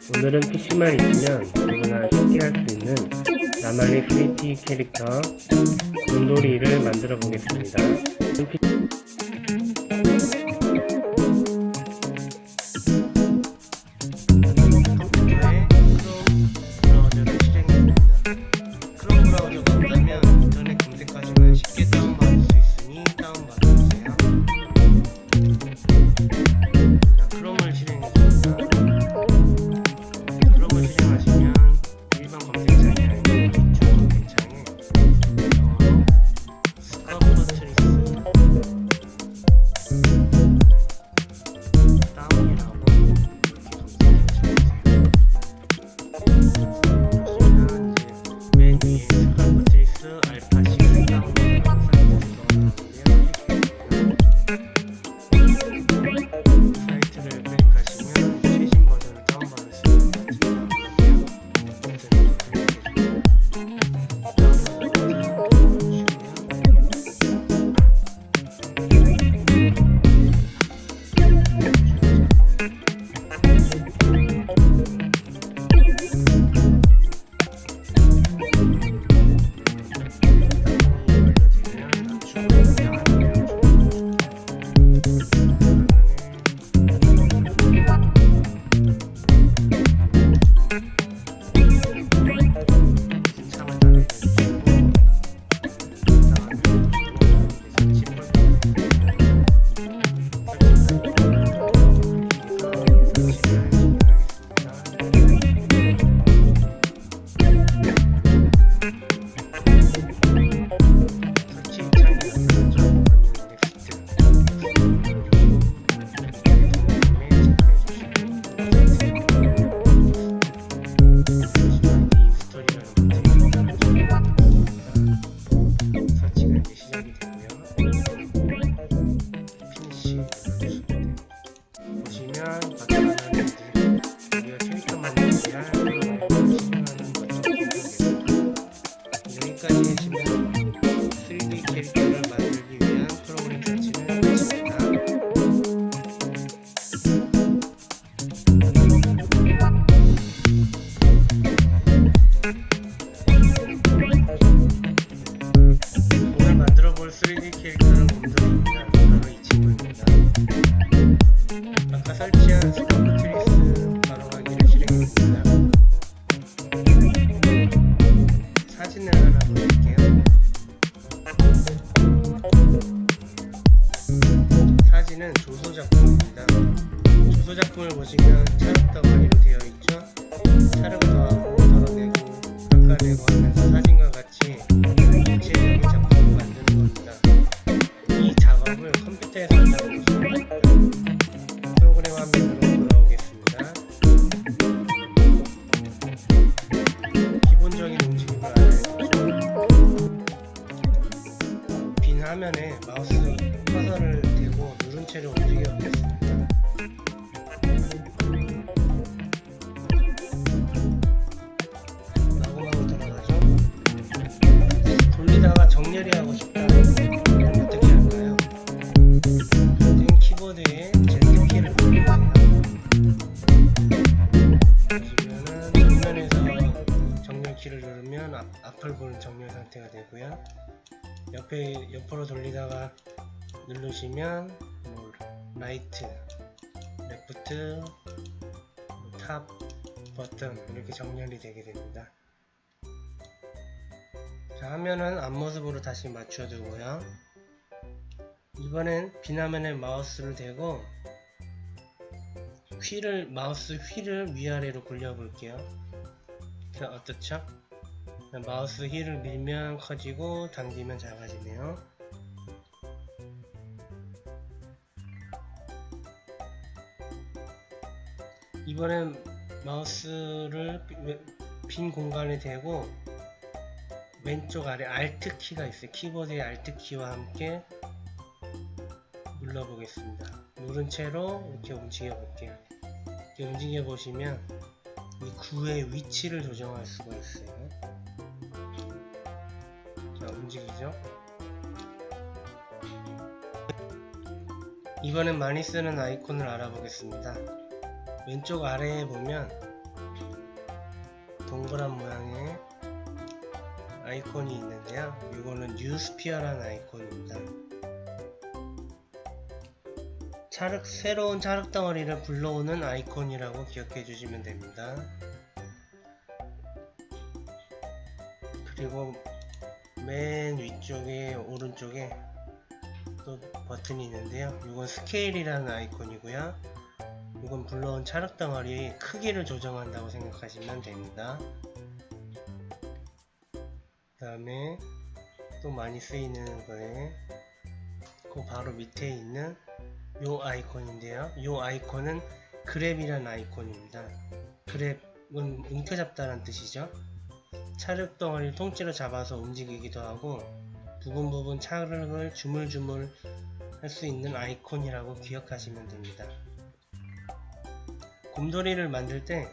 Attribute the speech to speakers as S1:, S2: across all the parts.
S1: 오늘은 PC만 있으면 누구나 쉽게 할 수 있는 나만의 3D 캐릭터 곰돌이를 만들어 보겠습니다.
S2: 크롬 브라우저가 없다면 인터넷 검색하시면 쉽게 다운받을 수 있으니 다운받아주세요. 자, 크롬을 실행했습니다. 크롬을 실행하시면 일반 검색창이 아니고 기초 검색창에 영어로 스커퍼트리스 다운이라고 이렇게 검색해 주세요. 맨 위에 스커퍼트리스 알파 6 다운로드 사이트를 클릭하시면 최신 버전을 다운받을 수 있는 여기까지 하시면 3D 캐릭터를 만들기 위한 프로그램 설치는 끝입니다. 오늘 만들어볼 3D 캐릭터는 곰돌이입니다. 바로 이 친구입니다. 아까 설치한 스커프트리스 바로가기를 실행했습니다. 사진을 하나 보여드릴게요. 사진은 조소작품입니다. 조소작품을 보시면 촬영 덩어리로 되어 있죠. 촬영 더하고 덜어내고 깎아내고 하면서 사진과 같이 입체적인 작품을 만드는 겁니다. 이 작업을 컴퓨터에서 한다고 보시면 됩니다. 프로그램 화면으로 돌아오겠습니다. 기본적인 움직임을 알려주죠. 빈 화면에 마우스 커서를 대고 누른 채로 움직여 보겠습니다. 마구마구 돌아가죠. 돌리다가 정렬이 하고 싶다. 그럼 어떻게 할까요? 키보드에 Z키를 눌러주세요. 보시면은 정면에서 정렬키를 누르면 앞을 보는 정렬 상태가 되고요. 옆으로 돌리다가 누르시면 라이트, 레프트, 탑 버튼 이렇게 정렬이 되게 됩니다. 자, 화면은 앞모습으로 다시 맞춰두고요. 이번엔 빈 화면에 마우스를 대고 마우스 휠을 위아래로 굴려볼게요. 자, 어떻죠? 마우스 휠을 밀면 커지고 당기면 작아지네요. 이번엔 마우스를 빈 공간에 대고 왼쪽 아래 Alt 키가 있어요. 키보드의 Alt 키와 함께 눌러 보겠습니다. 누른 채로 이렇게 움직여 볼게요. 이렇게 움직여 보시면 이 구의 위치를 조정할 수가 있어요. 자, 움직이죠? 이번엔 많이 쓰는 아이콘을 알아보겠습니다. 왼쪽 아래에 보면 동그란 모양의 아이콘이 있는데요. 이거는 뉴스피어라는 아이콘입니다. 새로운 찰흙 덩어리를 불러오는 아이콘이라고 기억해 주시면 됩니다. 그리고 맨 위쪽에 오른쪽에 또 버튼이 있는데요. 이건 스케일이라는 아이콘이고요. 이건 불러온 찰흙 덩어리의 크기를 조정한다고 생각하시면 됩니다. 그 다음에 또 많이 쓰이는 거에 그 바로 밑에 있는 요 아이콘인데요. 요 아이콘은 그랩이라는 아이콘입니다. 그랩은 움켜잡다라는 뜻이죠. 찰흙 덩어리를 통째로 잡아서 움직이기도 하고 부분 찰흙을 주물주물 할 수 있는 아이콘이라고 기억하시면 됩니다. 곰돌이를 만들 때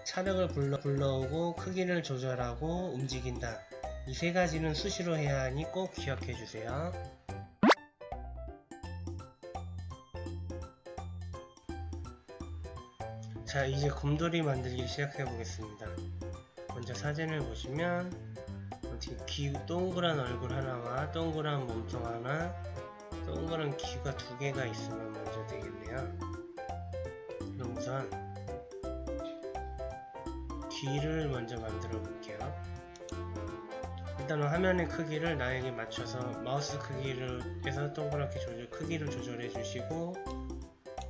S2: 찰흙을 불러오고 크기를 조절하고 움직인다. 이 세 가지는 수시로 해야 하니 꼭 기억해 주세요. 자, 이제 곰돌이 만들기 시작해 보겠습니다. 먼저 사진을 보시면 동그란 얼굴 하나와 동그란 몸통 하나, 동그란 귀가 두 개가 있으면 먼저 되겠네요. 그럼 우선 귀를 먼저 만들어 볼게요. 일단은 화면의 크기를 나에게 맞춰서 마우스 크기를 해서 동그랗게 크기를 조절해 주시고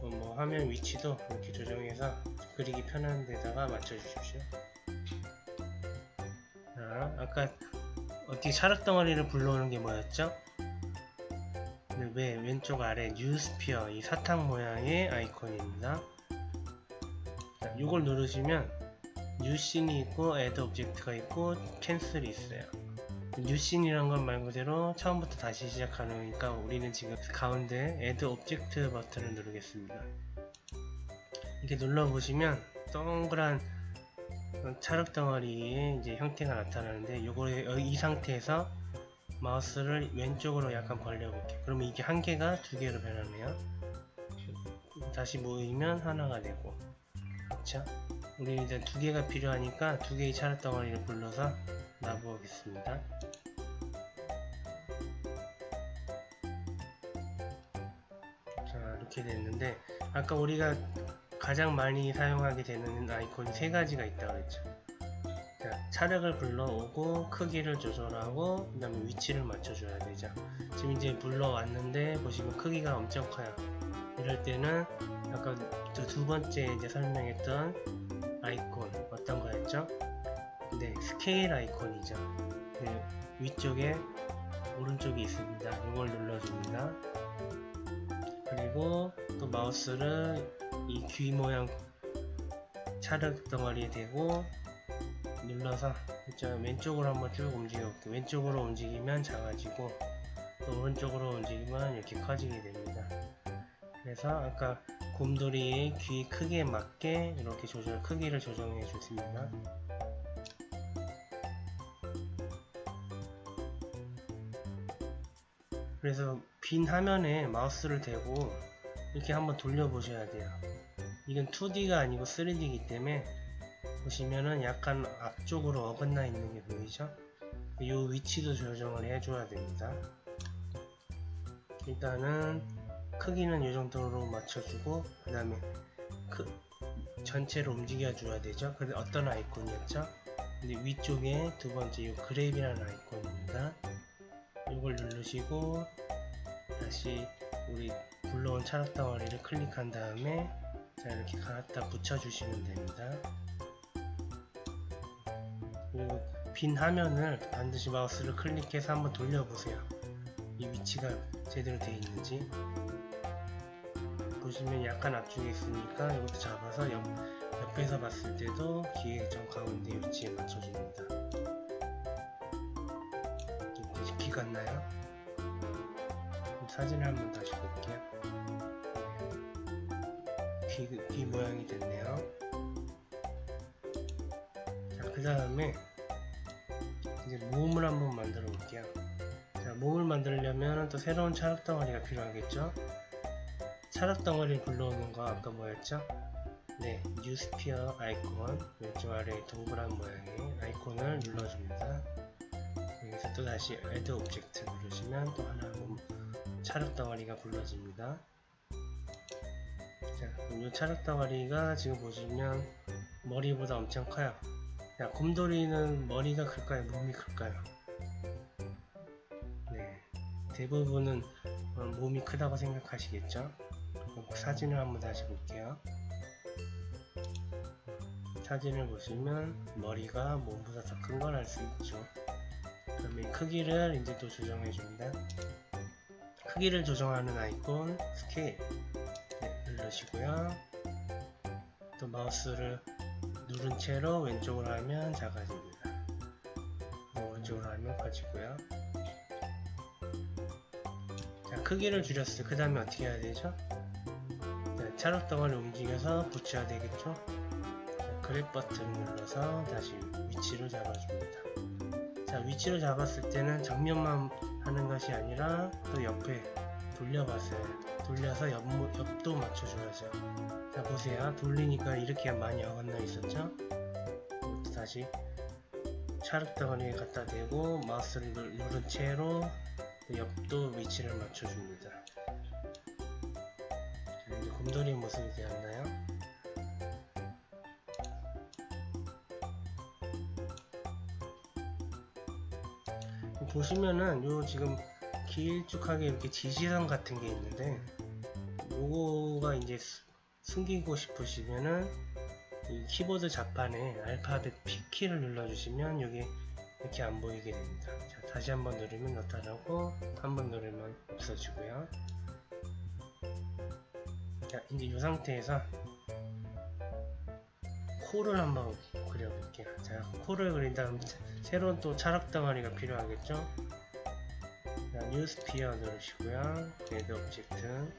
S2: 뭐 화면 위치도 이렇게 조정해서 그리기 편한 데다가 맞춰 주십시오. 자, 아까 어떻게 찰흙 덩어리를 불러오는 게 뭐였죠? 왼쪽 아래 뉴스피어, 이 사탕 모양의 아이콘입니다. 자, 이걸 누르시면 뉴씬이 있고 애드 오브젝트가 있고 캔슬이 있어요. 뉴씬이란 건 말 그대로 처음부터 다시 시작하니까 우리는 지금 가운데 애드 오브젝트 버튼을 누르겠습니다. 이렇게 눌러보시면 동그란 찰흙 덩어리의 이제 형태가 나타나는데 이 상태에서 마우스를 왼쪽으로 약간 벌려볼게요. 그러면 이게 한 개가 두 개로 변하네요. 다시 모이면 하나가 되고, 그렇죠? 우리 이제 두 개가 필요하니까 두 개의 찰흙 덩어리를 불러서 놔보겠습니다. 자, 이렇게 됐는데 아까 우리가 가장 많이 사용하게 되는 아이콘이 세 가지가 있다고 했죠. 자, 찰흙을 불러오고 크기를 조절하고 그 다음에 위치를 맞춰줘야 되죠. 지금 이제 불러왔는데 보시면 크기가 엄청 커요. 이럴 때는 아까 두 번째 이제 설명했던 아이콘 어떤 거였죠? 네, 스케일 아이콘이죠. 그 위쪽에 오른쪽에 있습니다. 이걸 눌러줍니다. 그리고 또 마우스를 이 귀 모양 찰흙 덩어리에 대고 눌러서 왼쪽으로 한번 쭉 움직여볼게요. 왼쪽으로 움직이면 작아지고 또 오른쪽으로 움직이면 이렇게 커지게 됩니다. 그래서 아까 곰돌이의 귀 크기에 맞게 이렇게 크기를 조정해 줬습니다. 그래서 빈 화면에 마우스를 대고 이렇게 한번 돌려보셔야 돼요. 이건 2D가 아니고 3D이기 때문에 보시면은 약간 앞쪽으로 어긋나 있는 게 보이죠? 이 위치도 조정을 해줘야 됩니다. 일단은 크기는 이 정도로 맞춰주고 그 다음에 전체로 움직여 줘야 되죠. 근데 어떤 아이콘이었죠? 근데 위쪽에 두 번째 이 그랩이라는 아이콘입니다. 이걸 누르시고 다시 우리 불러온 찰흙 덩어리를 클릭한 다음에 자, 이렇게 갖다 붙여주시면 됩니다. 그리고 빈 화면을 반드시 마우스를 클릭해서 한번 돌려보세요. 이 위치가 제대로 되어 있는지. 보시면 약간 앞쪽에 있으니까 이것도 잡아서 옆에서 봤을 때도 귀의 정 가운데 위치에 맞춰줍니다. 이제 귀 같나요? 사진을 한번 다시 볼게요. 귀 모양이 됐네요. 자, 그 다음에 이제 몸을 한번 만들어 볼게요. 자, 몸을 만들려면 또 새로운 찰흙 덩어리가 필요하겠죠? 찰흙 덩어리를 불러오는 거 아까 뭐였죠? 네, 뉴스피어 아이콘 왼쪽 아래 동그란 모양의 아이콘을 눌러줍니다. 여기서 또 다시 Add 오브젝트 누르시면 또 하나 찰흙 덩어리가 불러집니다. 자, 이 찰흙 덩어리가 지금 보시면 머리보다 엄청 커요. 자, 곰돌이는 머리가 클까요? 몸이 클까요? 네, 대부분은 몸이 크다고 생각하시겠죠? 사진을 한번 다시 볼게요. 사진을 보시면 머리가 몸보다 더 큰 걸 알 수 있죠. 그러면 크기를 이제 또 조정해 줍니다. 크기를 조정하는 아이콘 스케일 누르시고요. 또 마우스를 누른 채로 왼쪽으로 하면 작아집니다. 오른쪽으로 하면 커지고요. 자, 크기를 줄였어요. 그 다음에 어떻게 해야 되죠? 찰흙 덩어리를 움직여서 붙여야 되겠죠? 그랩 버튼을 눌러서 다시 위치를 잡아줍니다. 자, 위치를 잡았을 때는 정면만 하는 것이 아니라 또 옆에 돌려봤어요. 돌려서 옆도 맞춰줘야죠. 자, 보세요. 돌리니까 이렇게 많이 어긋나 있었죠? 이것도 다시 찰흙 덩어리에 갖다 대고 마우스를 누른 채로 옆도 위치를 맞춰줍니다. 자, 이제 곰돌이 모습이 되었나요? 보시면은 요 지금 길쭉하게 이렇게 지시선 같은 게 있는데 요거가 이제 숨기고 싶으시면은 이 키보드 좌판에 알파벳 P키를 눌러주시면 여기 이렇게 안 보이게 됩니다. 자, 다시 한번 누르면 나타나고 한번 누르면 없어지고요. 자, 이제 이 상태에서 코를 한번 그려볼게요. 자, 코를 그린 다음 새로운 또 찰흙 덩어리가 필요하겠죠? 자, 뉴스피어 누르시고요. Add 오브젝트.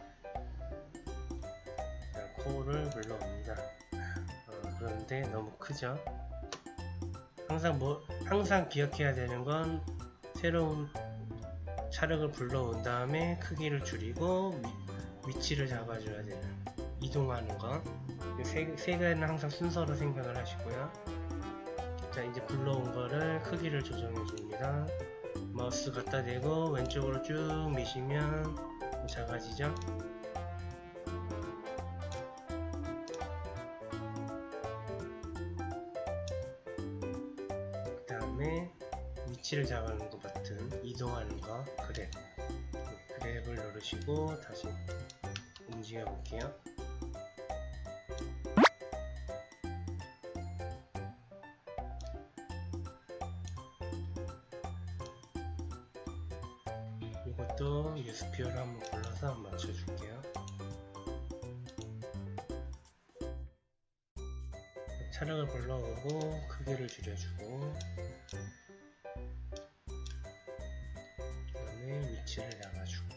S2: 자, 코를 불러옵니다. 그런데 너무 크죠? 항상 기억해야 되는 건 새로운 찰흙을 불러온 다음에 크기를 줄이고 위치를 잡아줘야 되는 이동하는 거. 세 개는 항상 순서로 생각을 하시고요. 자, 이제 불러온 거를 크기를 조정해 줍니다. 마우스 갖다 대고 왼쪽으로 쭉 미시면 작아지죠? 그 다음에 위치를 잡아주는 거 버튼, 이동하는 거, 그랩을 누르시고 다시 움직여 볼게요. 이것도 뉴스피어를 한번 골라서 맞춰줄게요. 촬영을 불러오고 크기를 줄여주고 그 다음에 위치를 나가주고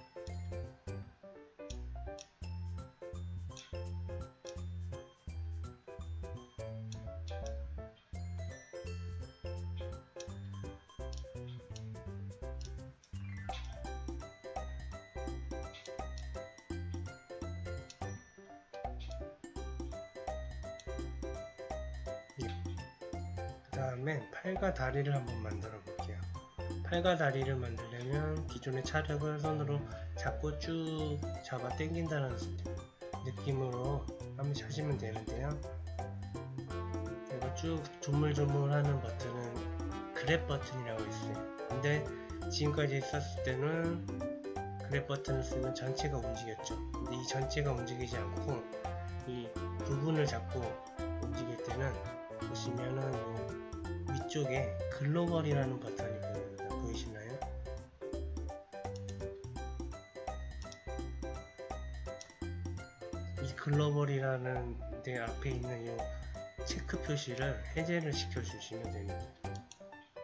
S2: 그 다음에 팔과 다리를 한번 만들어 볼게요. 팔과 다리를 만들려면 기존의 찰흙을 손으로 잡고 쭉 잡아 당긴다는 느낌으로 한번 하시면 되는데요. 그리고 쭉 조물조물하는 버튼은 그랩 버튼이라고 있어요. 근데 지금까지 썼을 때는 그랩 버튼을 쓰면 전체가 움직였죠. 근데 이 전체가 움직이지 않고 이 부분을 잡고 움직일 때는 보시면은 요 위쪽에 글로벌이라는 버튼이 보입니다. 보이시나요? 이 글로벌이라는 데 앞에 있는 요 체크 표시를 해제를 시켜주시면 됩니다.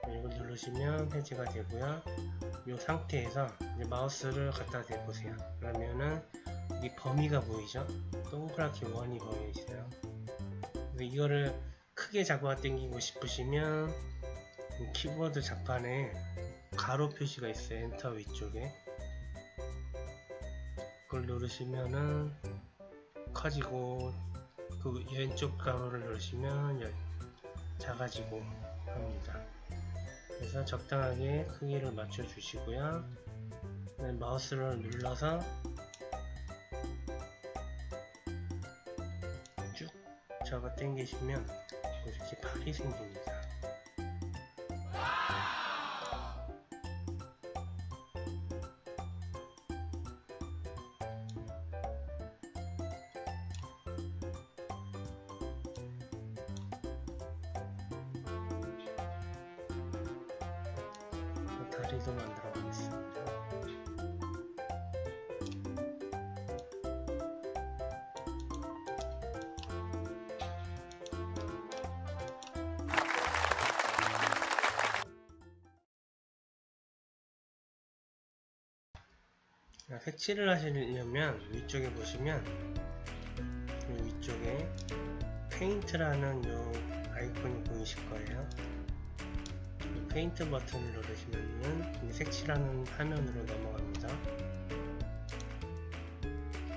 S2: 이걸 누르시면 해제가 되고요. 이 상태에서 이제 마우스를 갖다 대보세요. 그러면은 이 범위가 보이죠? 동그랗게 원이 보이시나요? 이거를 크게 잡아 당기고 싶으시면 키보드 좌판에 가로 표시가 있어요. 엔터 위쪽에 그걸 누르시면은 커지고 그 왼쪽 가로를 누르시면 작아지고 합니다. 그래서 적당하게 크기를 맞춰 주시고요. 마우스를 눌러서 쭉 잡아 당기시면 이렇게 팔이 생깁니다. 다리도 만들어 보겠습니다. 색칠을 하시려면 위쪽에 보시면 이 위쪽에 페인트라는 요 아이콘이 보이실 거예요. 이 페인트 버튼을 누르시면 색칠하는 화면으로 넘어갑니다.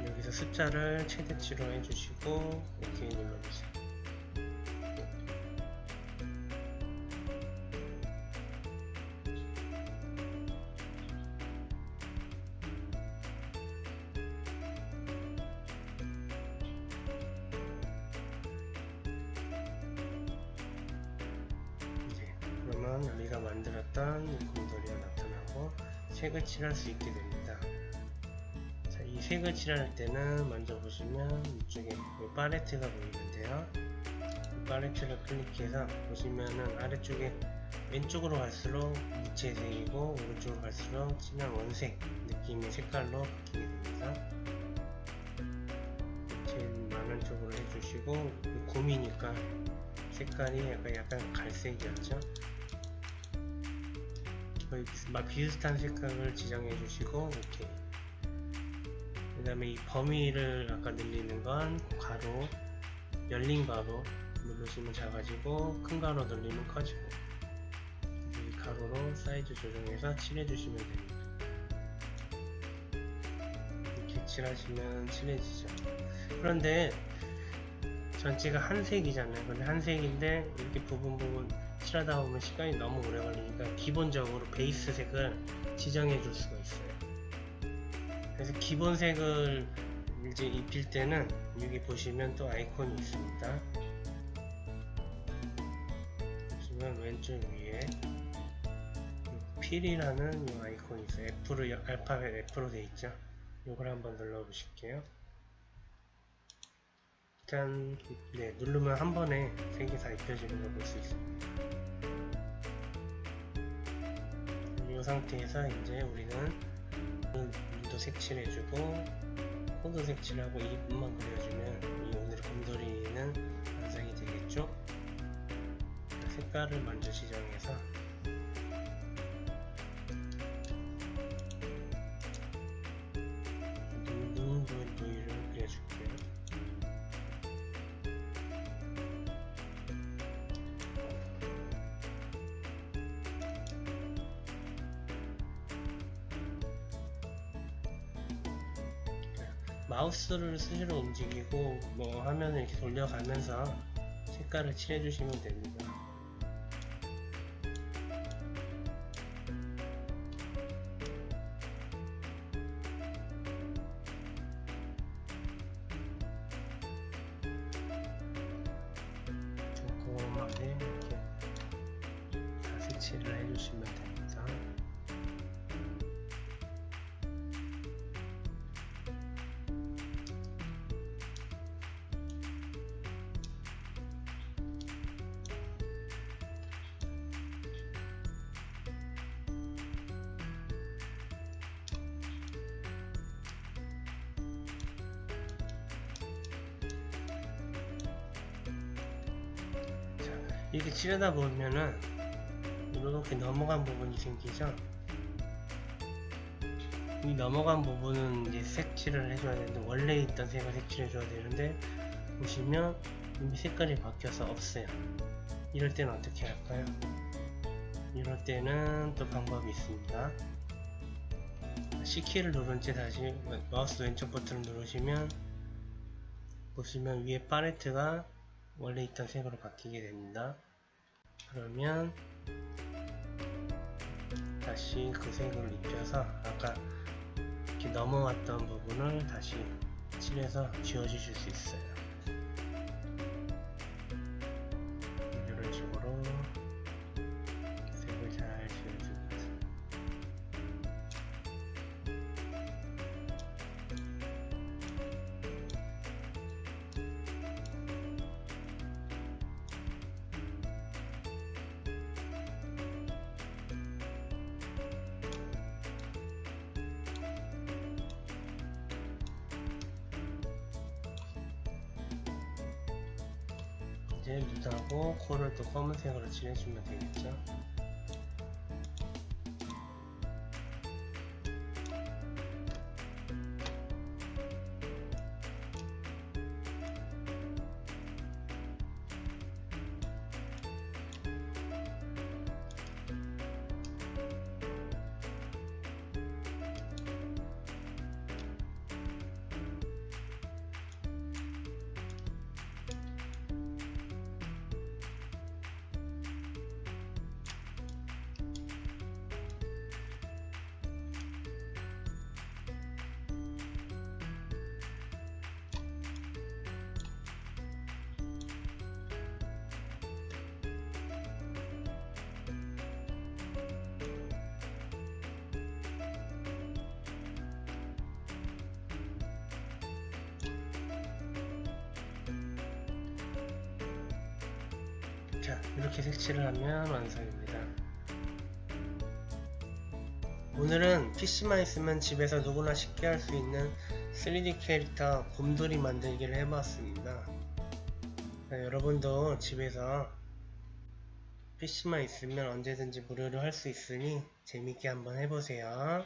S2: 여기서 숫자를 최대치로 해주시고 OK 눌러주세요. 그러면 우리가 만들었던 이 곰돌이가 나타나고 색을 칠할 수 있게 됩니다. 자, 이 색을 칠할 때는 먼저 보시면 이쪽에 팔레트가 보이는데요. 이 팔레트를 클릭해서 보시면은 아래쪽에 왼쪽으로 갈수록 무채색이고 오른쪽으로 갈수록 진한 원색 느낌의 색깔로 바뀌게 됩니다. 제일 많은 쪽으로 해주시고 곰이니까 색깔이 약간 갈색이었죠. 거의 비슷한 색깔을 지정해 주시고 오케이. 그 다음에 이 범위를 아까 늘리는 건 가로, 열린 가로 누르시면 작아지고 큰 가로 늘리면 커지고, 이 가로로 사이즈 조정해서 칠해 주시면 됩니다. 이렇게 칠하시면 칠해지죠. 그런데 전체가 한 색이잖아요. 근데 한 색인데 이렇게 부분 칠하다 보면 시간이 너무 오래 걸리니까 기본적으로 베이스 색을 지정해 줄 수가 있어요. 그래서 기본 색을 이제 입힐 때는 여기 보시면 또 아이콘이 있습니다. 보시면 왼쪽 위에 필이라는 이 아이콘이 있어요. F로, 알파벳 F로 되어 있죠. 이걸 한번 눌러 보실게요. 일단 네, 누르면 한 번에 색이 다 입혀지는 걸 볼 수 있습니다. 이 상태에서 이제 우리는 눈도 색칠해주고 코도 색칠하고 입만 그려주면 이 오늘의 곰돌이는 완성이 되겠죠. 색깔을 먼저 지정해서 눈 부위를 그려줄게요. 마우스를 스스로 움직이고 뭐 화면을 이렇게 돌려가면서 색깔을 칠해 주시면 됩니다. 꼼꼼하게 이렇게 다 색칠을 해 주시면 됩니다. 이렇게 칠하다 보면은 이렇게 넘어간 부분이 생기죠. 이 넘어간 부분은 이제 색칠을 해줘야 되는데, 원래 있던 색을 색칠해줘야 되는데 보시면 이미 색깔이 바뀌어서 없어요. 이럴 때는 어떻게 할까요? 이럴 때는 또 방법이 있습니다. C키를 누른 채 다시 마우스 왼쪽 버튼을 누르시면 보시면 위에 팔레트가 원래 있던 색으로 바뀌게 됩니다. 그러면 다시 그 색을 입혀서 아까 이렇게 넘어왔던 부분을 다시 칠해서 지워주실 수 있어요. 이런 식으로 색을 잘 지워줍니다. 이제 눈하고 코를 또 검은색으로 칠해주면 되겠죠. 자, 이렇게 색칠을 하면 완성입니다. 오늘은 PC만 있으면 집에서 누구나 쉽게 할 수 있는 3D 캐릭터 곰돌이 만들기를 해봤습니다. 여러분도 집에서 PC만 있으면 언제든지 무료로 할 수 있으니 재밌게 한번 해보세요.